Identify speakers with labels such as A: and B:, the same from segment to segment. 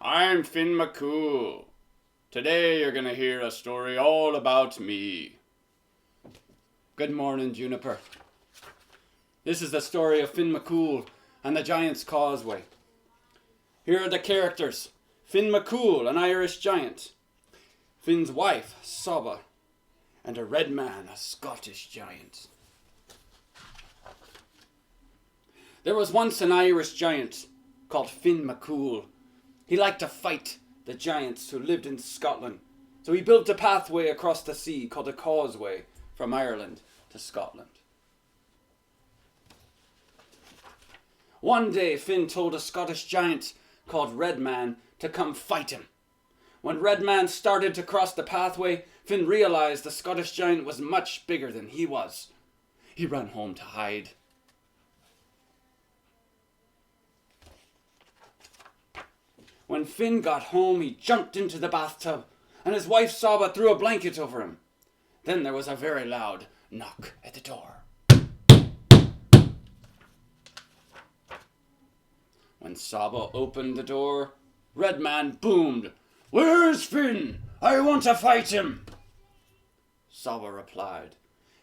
A: I'm Finn MacCool. Today you're going to hear a story all about me. Good morning, Juniper. This is the story of Finn MacCool and the Giant's Causeway. Here are the characters. Finn MacCool, an Irish giant. Finn's wife, Saba. And a red man, a Scottish giant. There was once an Irish giant called Finn MacCool. He liked to fight the giants who lived in Scotland. So he built a pathway across the sea called a causeway from Ireland to Scotland. One day Finn told a Scottish giant called Red Man to come fight him. When Red Man started to cross the pathway, Finn realized the Scottish giant was much bigger than he was. He ran home to hide. When Finn got home, he jumped into the bathtub, and his wife Saba threw a blanket over him. Then there was a very loud knock at the door. When Saba opened the door, Red Man boomed, "Where's Finn? I want to fight him." Saba replied,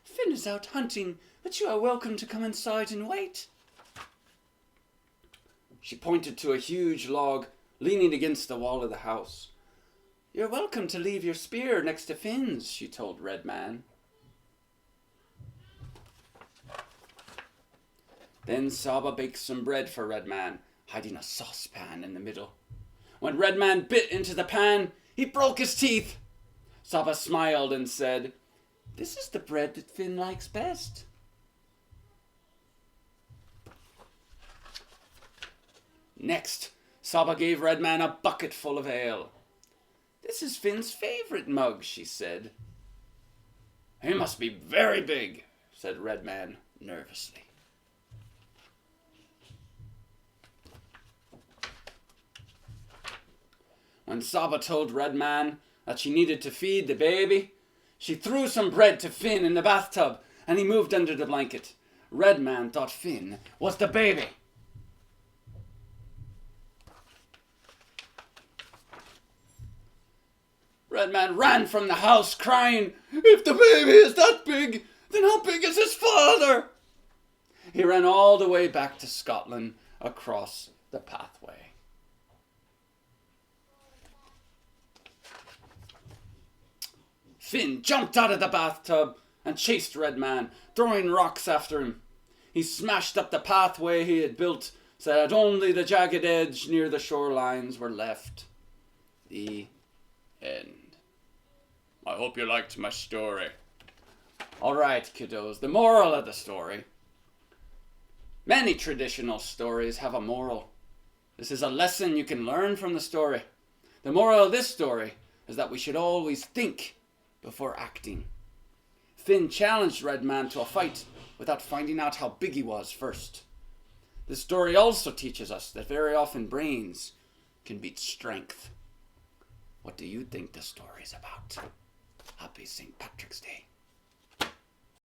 A: "Finn is out hunting, but you are welcome to come inside and wait." She pointed to a huge log leaning against the wall of the house. "You're welcome to leave your spear next to Finn's," she told Red Man. Then Saba baked some bread for Red Man, hiding a saucepan in the middle. When Red Man bit into the pan, he broke his teeth. Saba smiled and said, "This is the bread that Finn likes best." Next, Saba gave Red Man a bucket full of ale. "This is Finn's favourite mug," she said. "He must be very big," said Red Man nervously. When Saba told Red Man that she needed to feed the baby, she threw some bread to Finn in the bathtub, and he moved under the blanket. Red Man thought Finn was the baby. Red Man ran from the house crying, "If the baby is that big, then how big is his father?" He ran all the way back to Scotland across the pathway. Finn jumped out of the bathtub and chased Red Man, throwing rocks after him. He smashed up the pathway he had built so that only the jagged edge near the shorelines were left. The end. I hope you liked my story. Alright, kiddos, the moral of the story. Many traditional stories have a moral. This is a lesson you can learn from the story. The moral of this story is that we should always think before acting. Finn challenged Red Man to a fight without finding out how big he was first. The story also teaches us that very often brains can beat strength. What do you think the story is about? Happy St. Patrick's Day.